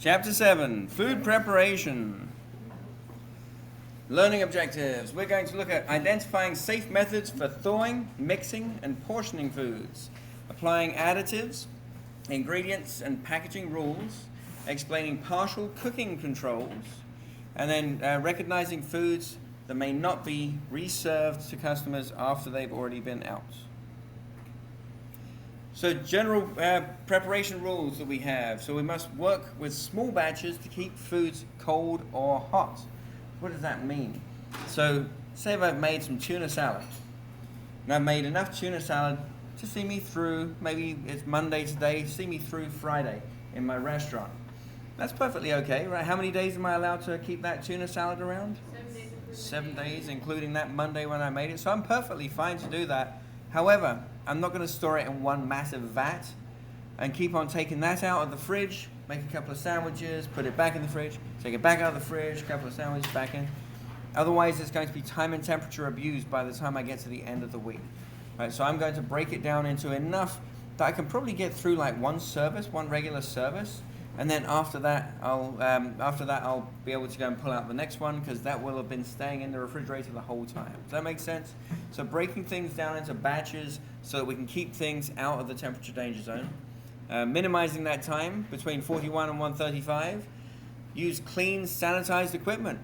Chapter 7, Food Preparation. Learning objectives. We're going to look at identifying safe methods for thawing, mixing, and portioning foods, applying additives, ingredients, and packaging rules, explaining partial cooking controls, and then recognizing foods that may not be reserved to customers after they've already been out. So general preparation rules that we have. So we must work with small batches to keep foods cold or hot. What does that mean? So say if I've made some tuna salad, and I've made enough tuna salad to see me through, maybe it's Monday today, see me through Friday in my restaurant. That's perfectly okay, right? How many days am I allowed to keep that tuna salad around? 7 days. 7 days, including that Monday when I made it. So I'm perfectly fine to do that. However, I'm not going to store it in one massive vat and keep on taking that out of the fridge, make a couple of sandwiches, put it back in the fridge, take it back out of the fridge, a couple of sandwiches back in. Otherwise, it's going to be time and temperature abused by the time I get to the end of the week. Right, so I'm going to break it down into enough that I can probably get through like one regular service, and then after that I'll be able to go and pull out the next one because that will have been staying in the refrigerator the whole time. Does that make sense? So breaking things down into batches so that we can keep things out of the temperature danger zone. Minimizing that time between 41 and 135. Use clean, sanitized equipment.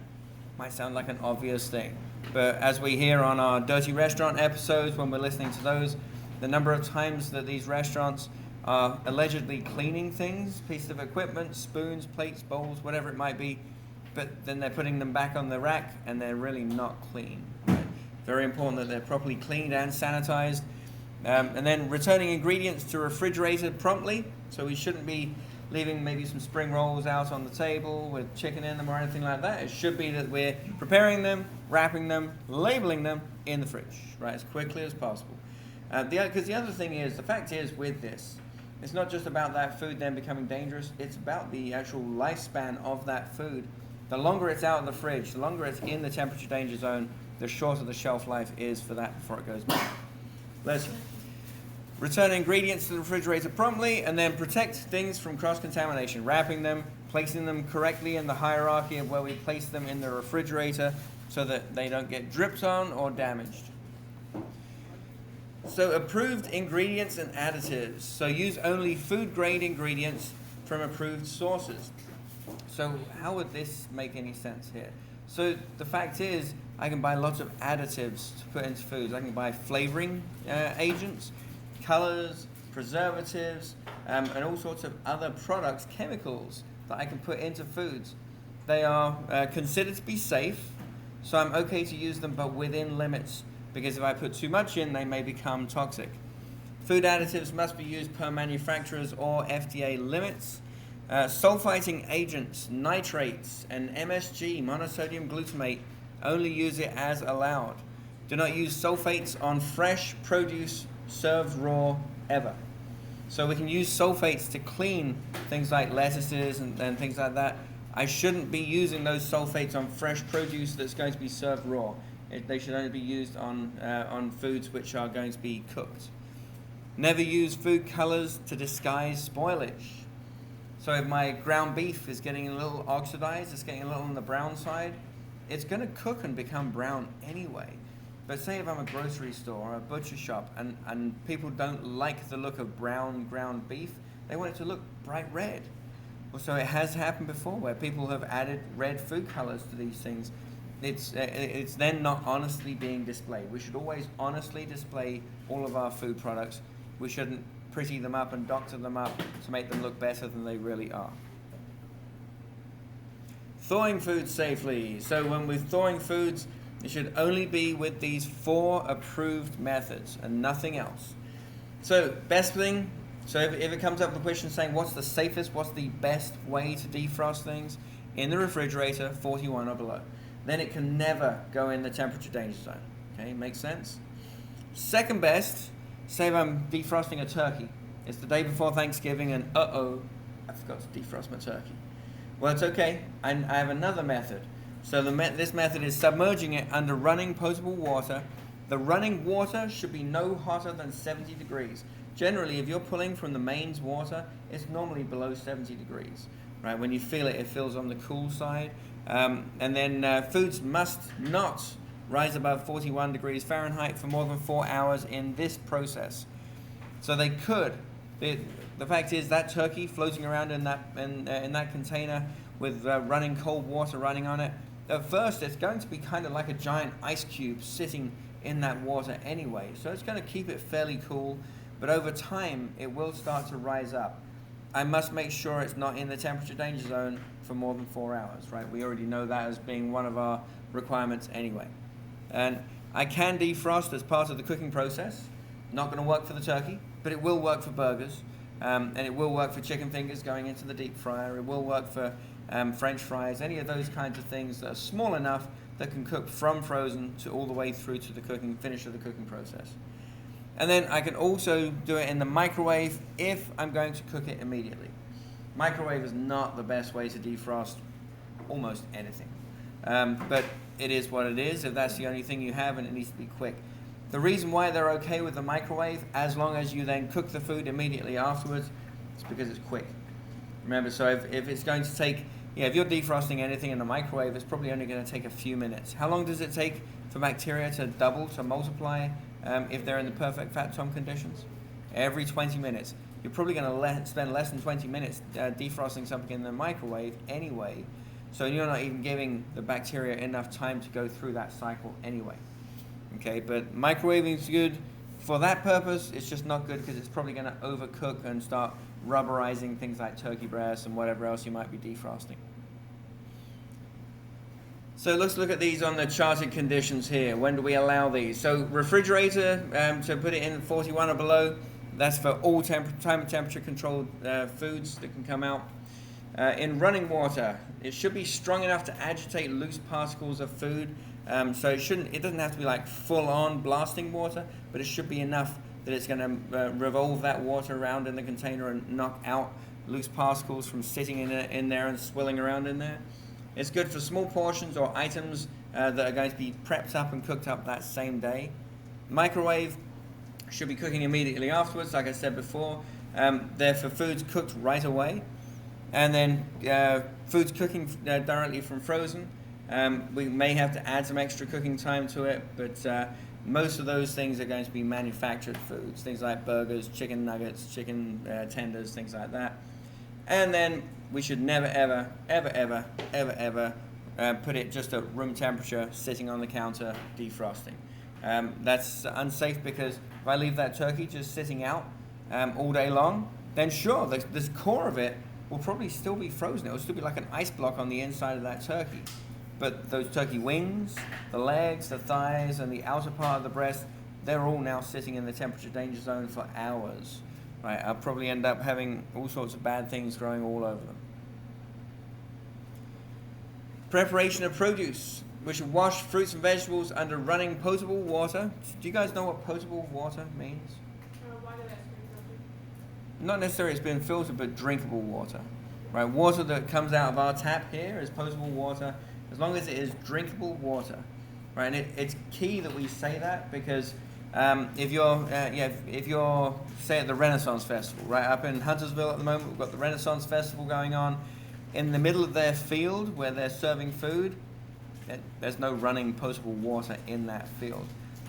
Might sound like an obvious thing, but as we hear on our dirty restaurant episodes when we're listening to those, the number of times that these restaurants are allegedly cleaning things, pieces of equipment, spoons, plates, bowls, whatever it might be, but then they're putting them back on the rack and they're really not clean. Right? Very important that they're properly cleaned and sanitized. And then returning ingredients to refrigerator promptly, so we shouldn't be leaving maybe some spring rolls out on the table with chicken in them or anything like that. It should be that we're preparing them, wrapping them, labeling them in the fridge, right, as quickly as possible. Because the other thing is, the fact is with this, it's not just about that food then becoming dangerous, it's about the actual lifespan of that food. The longer it's out of the fridge, the longer it's in the temperature danger zone, the shorter the shelf life is for that before it goes bad. Let's return ingredients to the refrigerator promptly and then protect things from cross-contamination, wrapping them, placing them correctly in the hierarchy of where we place them in the refrigerator so that they don't get dripped on or damaged. So approved ingredients and additives. So use only food-grade ingredients from approved sources. So how would this make any sense here? So the fact is, I can buy lots of additives to put into foods. I can buy flavoring agents, colors, preservatives, and all sorts of other products, chemicals that I can put into foods. They are considered to be safe, so I'm okay to use them, but within limits, because if I put too much in, they may become toxic. Food additives must be used per manufacturer's or FDA limits. Sulfiting agents, nitrates, and MSG, monosodium glutamate, only use it as allowed. Do not use sulfates on fresh produce served raw ever. So we can use sulfates to clean things like lettuces and things like that. I shouldn't be using those sulfates on fresh produce that's going to be served raw. They should only be used on foods which are going to be cooked. Never use food colors to disguise spoilage. So if my ground beef is getting a little oxidized, it's getting a little on the brown side, it's going to cook and become brown anyway. But say if I'm a grocery store or a butcher shop and people don't like the look of brown ground beef, they want it to look bright red. Well, so it has happened before where people have added red food colors to these things. It's then not honestly being displayed. We should always honestly display all of our food products. We shouldn't pretty them up and doctor them up to make them look better than they really are. Thawing foods safely. So when we're thawing foods, it should only be with these 4 approved methods and nothing else. So best thing, so if it comes up with a question saying what's the safest, what's the best way to defrost things, in the refrigerator, 41 or below. Then it can never go in the temperature danger zone. Okay, makes sense? Second best, say if I'm defrosting a turkey. It's the day before Thanksgiving and I forgot to defrost my turkey. Well, it's okay. I have another method. So this method is submerging it under running potable water. The running water should be no hotter than 70 degrees. generally, if you're pulling from the mains water, it's normally below 70 degrees, right? When you feel it, it feels on the cool side. And then foods must not rise above 41 degrees Fahrenheit for more than 4 hours in this process. So they could. The fact is that turkey floating around in that container with running cold water running on it, at first it's going to be kind of like a giant ice cube sitting in that water anyway. So it's going to keep it fairly cool, but over time it will start to rise up. I must make sure it's not in the temperature danger zone for more than 4 hours, right? We already know that as being one of our requirements anyway. And I can defrost as part of the cooking process. Not going to work for the turkey, but it will work for burgers. And it will work for chicken fingers going into the deep fryer. It will work for French fries, any of those kinds of things that are small enough that can cook from frozen to all the way through to the finish of the cooking process. And then I can also do it in the microwave if I'm going to cook it immediately. Microwave is not the best way to defrost almost anything. But it is what it is if that's the only thing you have and it needs to be quick. The reason why they're okay with the microwave, as long as you then cook the food immediately afterwards, is because it's quick. Remember, so if it's going to take, if you're defrosting anything in the microwave, it's probably only going to take a few minutes. How long does it take for bacteria to double, to multiply, if they're in the perfect fat tom conditions? Every 20 minutes. You're probably going to spend less than 20 minutes defrosting something in the microwave anyway, so you're not even giving the bacteria enough time to go through that cycle anyway. Okay, but microwaving is good for that purpose. It's just not good because it's probably going to overcook and start rubberizing things like turkey breasts and whatever else you might be defrosting. So let's look at these on the charted conditions here. When do we allow these? So refrigerator, to put it in 41 or below, that's for all time and temperature controlled foods that can come out. In running water, it should be strong enough to agitate loose particles of food. So it doesn't have to be like full-on blasting water, but it should be enough that it's going to revolve that water around in the container and knock out loose particles from sitting in there and swilling around in there. It's good for small portions or items that are going to be prepped up and cooked up that same day. Microwave should be cooking immediately afterwards, like I said before. They're for foods cooked right away. And then foods cooking directly from frozen. We may have to add some extra cooking time to it, but most of those things are going to be manufactured foods, things like burgers, chicken nuggets, chicken tenders, things like that. And then we should never, ever, ever, ever, ever, ever put it just at room temperature, sitting on the counter, defrosting. That's unsafe because if I leave that turkey just sitting out all day long, then sure, the core of it will probably still be frozen. It will still be like an ice block on the inside of that turkey. But those turkey wings, the legs, the thighs, and the outer part of the breast, they're all now sitting in the temperature danger zone for hours. Right? I'll probably end up having all sorts of bad things growing all over them. Preparation of produce. We should wash fruits and vegetables under running potable water. Do you guys know what potable water means? Water that's been filtered. Not necessarily it's been filtered, but drinkable water. Right? Water that comes out of our tap here is potable water, as long as it is drinkable water. Right? And it's key that we say that because if you're say at the Renaissance Festival, right up in Huntersville at the moment, we've got the Renaissance Festival going on. In the middle of their field where they're serving food, there's no running potable water in that field.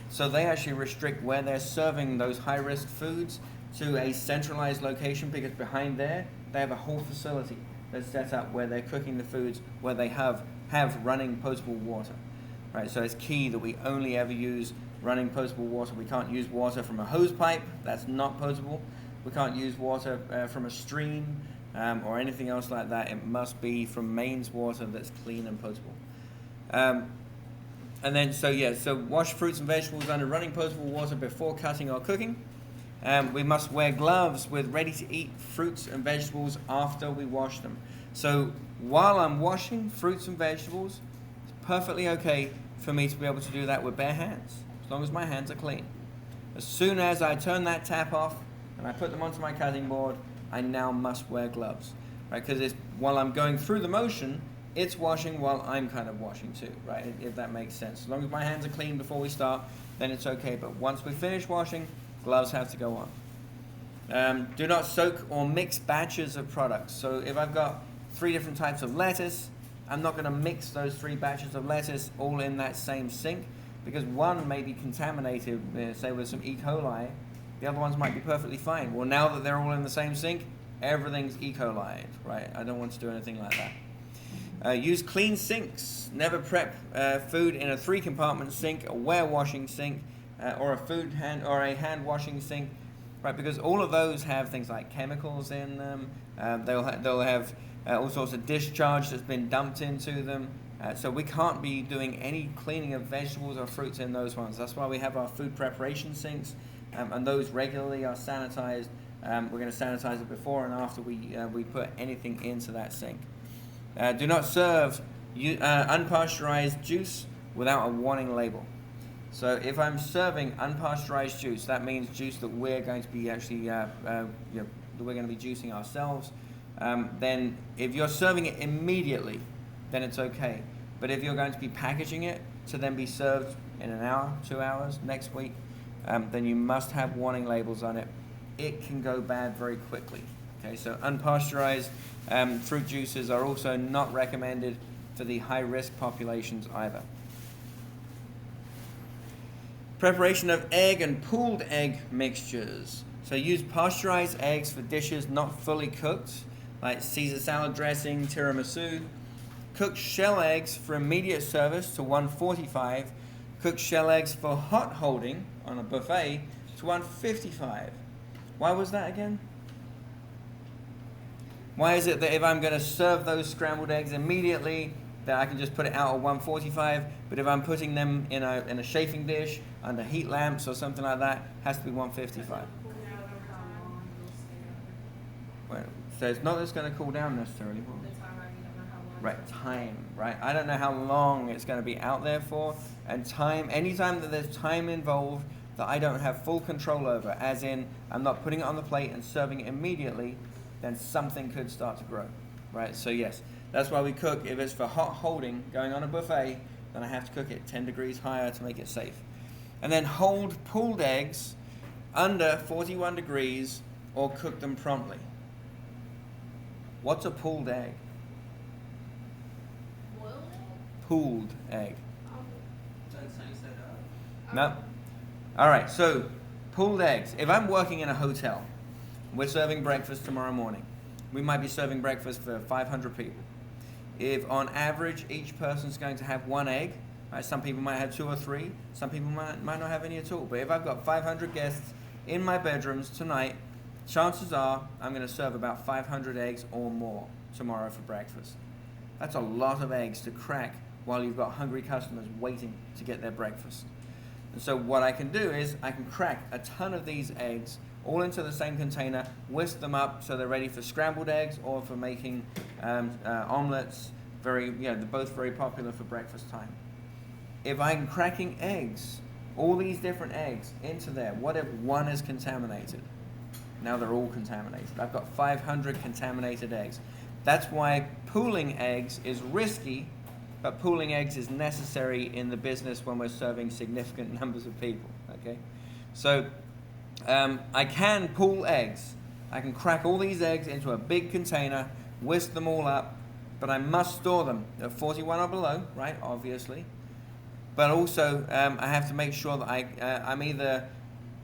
So they actually restrict where they're serving those high-risk foods to a centralized location because behind there, they have a whole facility that's set up where they're cooking the foods where they have running potable water. Right, so it's key that we only ever use running potable water. We can't use water from a hose pipe, that's not potable. We can't use water from a stream or anything else like that. It must be from mains water that's clean and potable. And then, so wash fruits and vegetables under running potable water before cutting or cooking. We must wear gloves with ready-to-eat fruits and vegetables after we wash them. So while I'm washing fruits and vegetables, it's perfectly okay for me to be able to do that with bare hands, as long as my hands are clean. As soon as I turn that tap off and I put them onto my cutting board, I now must wear gloves, right? Because while I'm going through the motion, it's washing while I'm kind of washing too, right? If that makes sense. As long as my hands are clean before we start, then it's okay. But once we finish washing, gloves have to go on. Do not soak or mix batches of products. So if I've got 3 different types of lettuce, I'm not going to mix those 3 batches of lettuce all in that same sink, because one may be contaminated, say with some E. coli, the other ones might be perfectly fine. Well, now that they're all in the same sink, everything's E. coli, right? I don't want to do anything like that. Use clean sinks. Never prep food in a 3-compartment sink, a ware-washing sink, or a hand-washing sink, right? Because all of those have things like chemicals in them. They'll have all sorts of discharge that's been dumped into them. So we can't be doing any cleaning of vegetables or fruits in those ones. That's why we have our food preparation sinks, and those regularly are sanitized. We're going to sanitize it before and after we put anything into that sink. Do not serve unpasteurized juice without a warning label. So if I'm serving unpasteurized juice, that means juice that we're going to be actually that we're going to be juicing ourselves. Then if you're serving it immediately, then it's okay. But if you're going to be packaging it to then be served in an hour, 2 hours, next week, then you must have warning labels on it. It can go bad very quickly. Okay, so unpasteurized fruit juices are also not recommended for the high-risk populations either. Preparation of egg and pooled egg mixtures. So use pasteurized eggs for dishes not fully cooked, like Caesar salad dressing, tiramisu. Cooked shell eggs for immediate service to 145. Cooked shell eggs for hot holding on a buffet to 155. Why was that again? Why is it that if I'm going to serve those scrambled eggs immediately, that I can just put it out at 145, but if I'm putting them in a chafing dish under heat lamps or something like that, it has to be 155? Well, so it's not that it's going to cool down necessarily. Right, time, right? I don't know how long it's going to be out there for, and time, anytime that there's time involved that I don't have full control over, as in I'm not putting it on the plate and serving it immediately, then something could start to grow, right? So yes, that's why we cook. If it's for hot holding, going on a buffet, then I have to cook it 10 degrees higher to make it safe. And then hold pooled eggs under 41 degrees or cook them promptly. What's a pooled egg? Pooled egg. No? All right, so pooled eggs. If I'm working in a hotel, we're serving breakfast tomorrow morning. We might be serving breakfast for 500 people. If on average each person's going to have 1 egg, right, some people might have 2 or 3, some people might not have any at all. But if I've got 500 guests in my bedrooms tonight, chances are I'm going to serve about 500 eggs or more tomorrow for breakfast. That's a lot of eggs to crack while you've got hungry customers waiting to get their breakfast. And so what I can do is I can crack a ton of these eggs all into the same container, whisk them up so they're ready for scrambled eggs or for making omelets. They're both very popular for breakfast time. If I'm cracking eggs, all these different eggs into there, what if one is contaminated? Now they're all contaminated. I've got 500 contaminated eggs. That's why pooling eggs is risky, but pooling eggs is necessary in the business when we're serving significant numbers of people, okay? So I can pool eggs. I can crack all these eggs into a big container, whisk them all up, but I must store them at 41 or below, right, obviously. But also I have to make sure that I'm either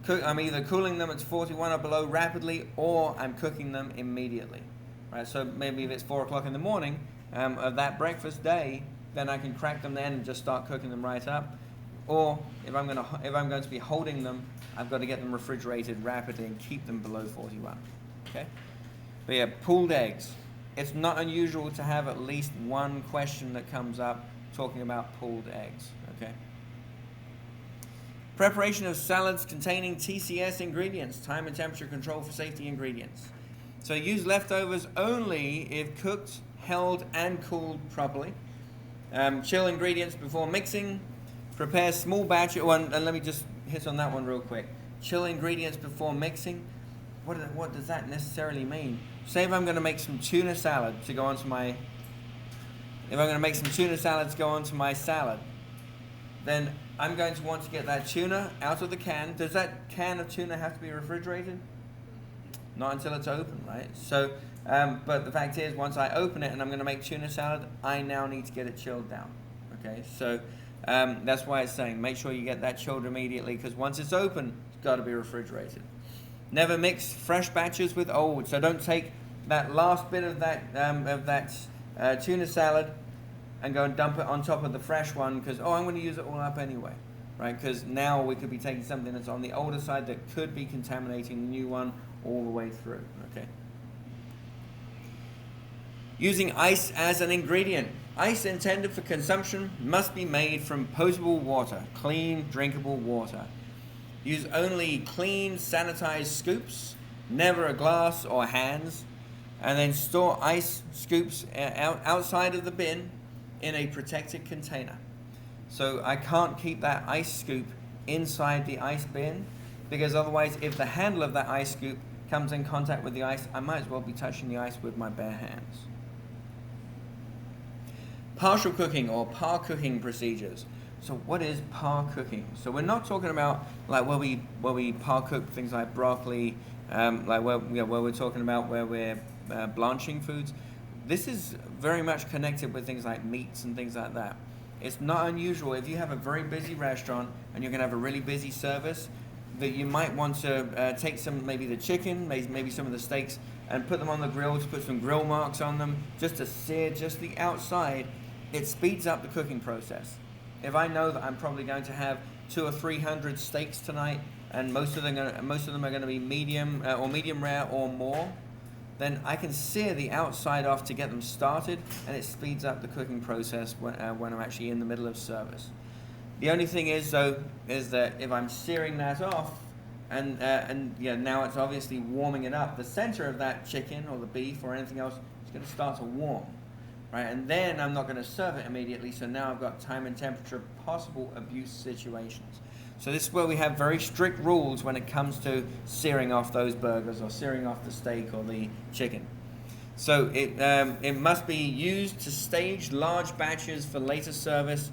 cooling them at 41 or below rapidly, or I'm cooking them immediately, right? So maybe if it's 4 o'clock in the morning of that breakfast day, then I can crack them then and just start cooking them right up. Or if I'm going to be holding them, I've got to get them refrigerated rapidly and keep them below 41. Okay? But yeah, pooled eggs. It's not unusual to have at least one question that comes up talking about pooled eggs. Okay? Preparation of salads containing TCS ingredients, time and temperature control for safety ingredients. So use leftovers only if cooked, held, and cooled properly. Chill ingredients before mixing. Prepare small batch. And let me just hit on that one real quick. Chill ingredients before mixing. What does that necessarily mean? Say if I'm going to make some tuna salad to go onto my. If I'm going to make some tuna salad to go onto my salad, then I'm going to want to get that tuna out of the can. Does that can of tuna have to be refrigerated? not until it's open, right? So, but the fact is, once I open it and I'm going to make tuna salad, I now need to get it chilled down. Okay, so that's why it's saying make sure you get that chilled immediately, because once it's open, it's got to be refrigerated. Never mix fresh batches with old. So don't take that last bit of that tuna salad and go and dump it on top of the fresh one because, oh, I'm going to use it all up anyway, right? Because now we could be taking something that's on the older side that could be contaminating the new one all the way through, okay? Using ice as an ingredient. Ice intended for consumption must be made from potable water, clean, drinkable water. Use only clean, sanitized scoops, never a glass or hands, and then store ice scoops outside of the bin in a protected container. So I can't keep that ice scoop inside the ice bin, because otherwise if the handle of that ice scoop comes in contact with the ice, I might as well be touching the ice with my bare hands. Partial cooking or par cooking procedures. So what is par cooking? So we're not talking about like where we par cook things like broccoli, like where we're talking about where we're blanching foods. This is very much connected with things like meats and things like that. It's not unusual if you have a very busy restaurant and you're going to have a really busy service that you might want to take some, maybe the chicken, maybe some of the steaks, and put them on the grill to put some grill marks on them just to sear just the outside. It speeds up the cooking process. If I know that I'm probably going to have 200 or 300 steaks tonight, and most of them are going to be medium or medium rare or more, then I can sear the outside off to get them started, and it speeds up the cooking process when I'm actually in the middle of service. The only thing is, though, is that if I'm searing that off, and now it's obviously warming it up, the center of that chicken or the beef or anything else is going to start to warm. Right, and then I'm not going to serve it immediately, so now I've got time and temperature possible abuse situations. So this is where we have very strict rules when it comes to searing off those burgers or searing off the steak or the chicken. So it must be used to stage large batches for later service.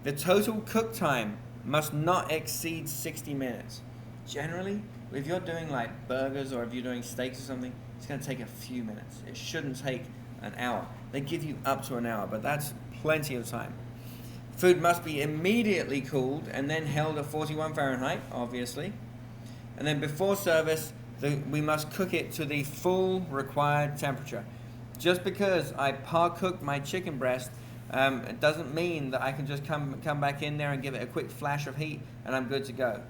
The total cook time must not exceed 60 minutes. Generally, if you're doing like burgers or if you're doing steaks or something, it's going to take a few minutes. It shouldn't take an hour. They give you up to an hour, but that's plenty of time. Food must be immediately cooled and then held at 41 Fahrenheit, obviously. And then before service, we must cook it to the full required temperature. Just because I par cooked my chicken breast, it doesn't mean that I can just come back in there and give it a quick flash of heat and I'm good to go.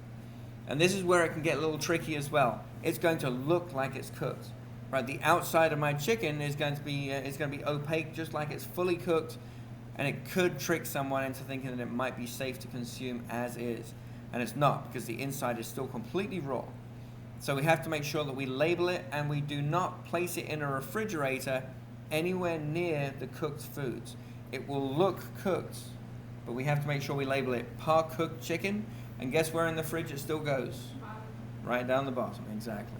And this is where it can get a little tricky as well. It's going to look like it's cooked. Right, the outside of my chicken is going to be opaque, just like it's fully cooked, and it could trick someone into thinking that it might be safe to consume as is, and it's not, because the inside is still completely raw. So we have to make sure that we label it, and we do not place it in a refrigerator anywhere near the cooked foods. It will look cooked, but we have to make sure we label it par cooked chicken, and guess where in the fridge it still goes? Right down the bottom, exactly.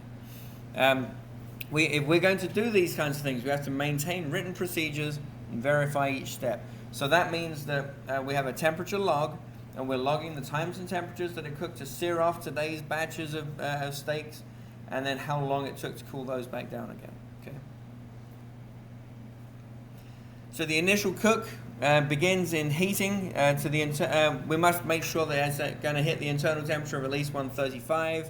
If we're going to do these kinds of things, we have to maintain written procedures and verify each step. So that means that we have a temperature log, and we're logging the times and temperatures that it took to sear off today's batches of steaks, and then how long it took to cool those back down again. Okay. So the initial cook begins in heating to the. We must make sure that it's going to hit the internal temperature of at least 135.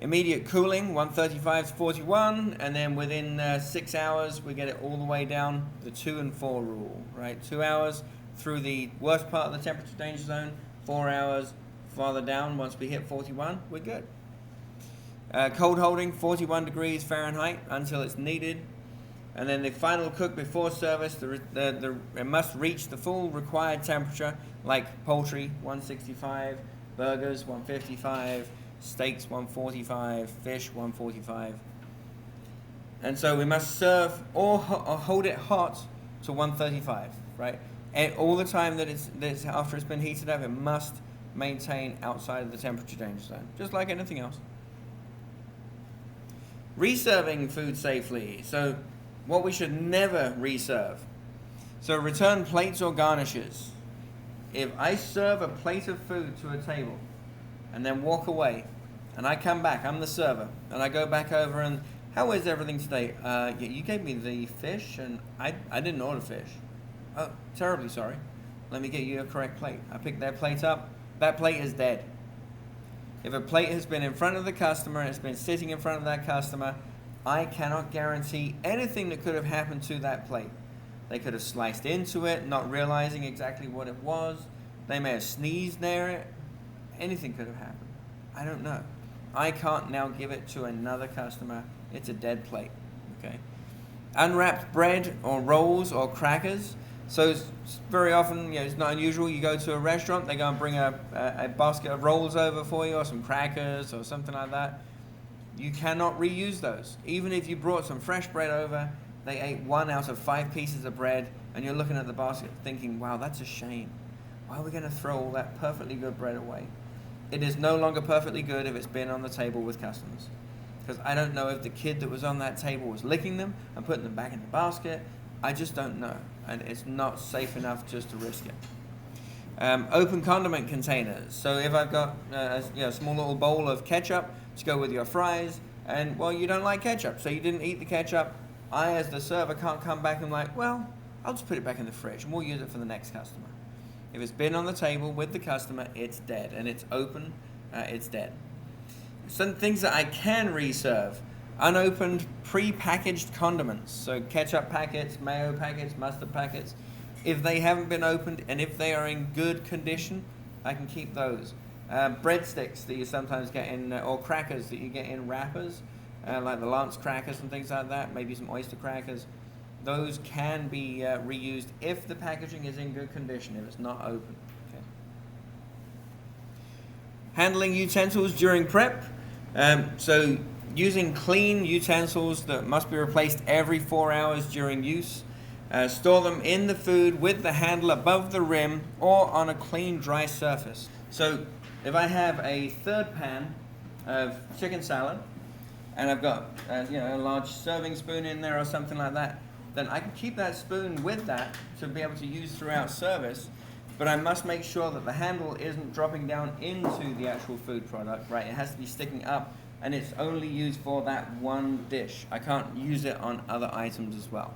Immediate cooling, 135 to 41, and then within 6 hours, we get it all the way down the 2 and 4 rule, right? 2 hours through the worst part of the temperature danger zone, 4 hours farther down. Once we hit 41, we're good. Cold holding, 41 degrees Fahrenheit until it's needed. And then the final cook before service, it must reach the full required temperature, like poultry, 165, burgers, 155, steaks 145, fish 145. And so we must serve or hold it hot to 135, right? And all the time that it's after it's been heated up, it must maintain outside of the temperature danger zone, just like anything else. Reserving food safely. So what we should never reserve. So return plates or garnishes. If I serve a plate of food to a table and then walk away, and I come back, I'm the server, and I go back over and, how is everything today? Yeah, you gave me the fish, and I didn't order fish. Oh, terribly sorry. Let me get you a correct plate. I pick that plate up. That plate is dead. If a plate has been in front of the customer and it's been sitting in front of that customer, I cannot guarantee anything that could have happened to that plate. They could have sliced into it, not realizing exactly what it was. They may have sneezed near it. Anything could have happened. I don't know. I can't now give it to another customer. It's a dead plate. Okay. Unwrapped bread or rolls or crackers. So very often, it's not unusual. You go to a restaurant, they go and bring a basket of rolls over for you, or some crackers or something like that. You cannot reuse those. Even if you brought some fresh bread over, they ate 1 out of 5 pieces of bread, and you're looking at the basket thinking, wow, that's a shame. Why are we going to throw all that perfectly good bread away? It is no longer perfectly good if it's been on the table with customers. Because I don't know if the kid that was on that table was licking them and putting them back in the basket. I just don't know. And it's not safe enough just to risk it. Open condiment containers. So if I've got a small little bowl of ketchup to go with your fries, and well, you don't like ketchup, so you didn't eat the ketchup, I as the server can't come back and like, well, I'll just put it back in the fridge and we'll use it for the next customer. If it's been on the table with the customer, it's dead, and it's open, it's dead. Some things that I can reserve: unopened pre-packaged condiments, so ketchup packets, mayo packets, mustard packets. If they haven't been opened and if they are in good condition, I can keep those. Breadsticks that you sometimes get in, or crackers that you get in wrappers, like the Lance crackers and things like that, maybe some oyster crackers. Those can be reused if the packaging is in good condition, if it's not open. Okay. Handling utensils during prep. So using clean utensils that must be replaced every 4 hours during use. Store them in the food with the handle above the rim or on a clean, dry surface. So if I have a third pan of chicken salad and I've got a large serving spoon in there or something like that, then I can keep that spoon with that to be able to use throughout service, but I must make sure that the handle isn't dropping down into the actual food product, right? It has to be sticking up, and it's only used for that one dish. I can't use it on other items as well.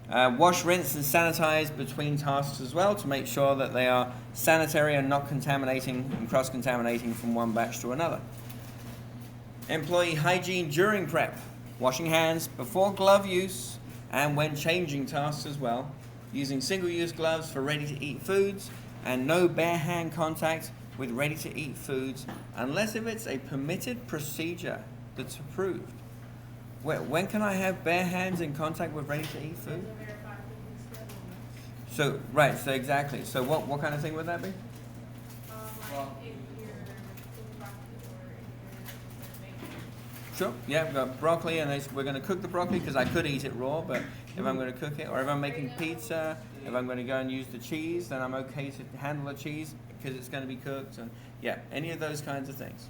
Wash, rinse, and sanitize between tasks as well to make sure that they are sanitary and not contaminating and cross-contaminating from one batch to another. Employee hygiene during prep. Washing hands before glove use and when changing tasks as well. Using single-use gloves for ready-to-eat foods and no bare hand contact with ready-to-eat foods unless if it's a permitted procedure that's approved. When can I have bare hands in contact with ready-to-eat food? So, right, so exactly. So what kind of thing would that be? Sure, yeah, we've got broccoli, and we're going to cook the broccoli because I could eat it raw, but if I'm going to cook it, or if I'm making pizza, if I'm going to go and use the cheese, then I'm okay to handle the cheese because it's going to be cooked, and yeah, any of those kinds of things.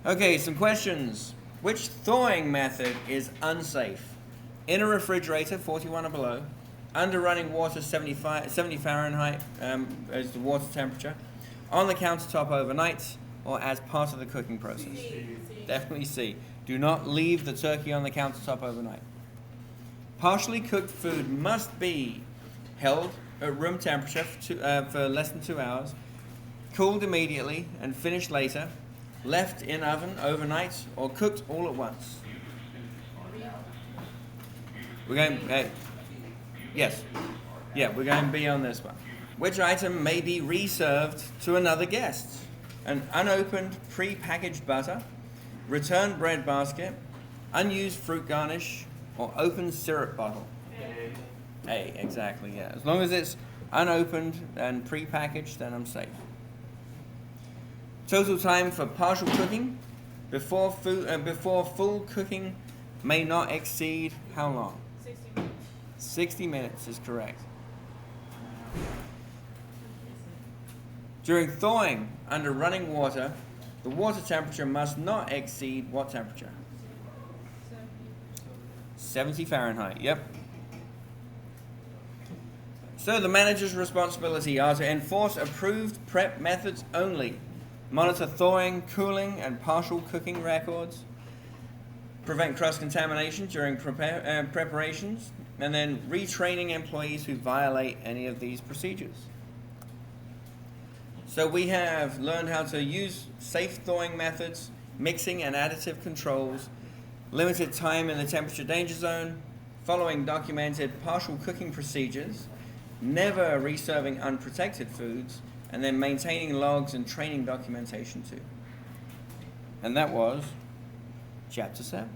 Okay, some questions. Which thawing method is unsafe? In a refrigerator, 41 or below, under running water, 70 Fahrenheit as the water temperature, on the countertop overnight, or as part of the cooking process? C. Definitely C. Do not leave the turkey on the countertop overnight. Partially cooked food must be held at room temperature for less than 2 hours, cooled immediately and finished later, left in oven overnight, or cooked all at once. We're going, yes. Yeah, we're going B on this one. Which item may be reserved to another guest? An unopened pre-packaged butter, returned bread basket, unused fruit garnish, or open syrup bottle? A, exactly, yeah. As long as it's unopened and pre-packaged, then I'm safe. Total time for partial cooking before full cooking may not exceed how long? 60 minutes. 60 minutes is correct. During thawing under running water, the water temperature must not exceed what temperature? 70 Fahrenheit, yep. So the manager's responsibility are to enforce approved prep methods only. Monitor thawing, cooling, and partial cooking records. Prevent cross-contamination during preparations. And then retraining employees who violate any of these procedures. So we have learned how to use safe thawing methods, mixing and additive controls, limited time in the temperature danger zone, following documented partial cooking procedures, never reserving unprotected foods, and then maintaining logs and training documentation too. And that was Chapter 7.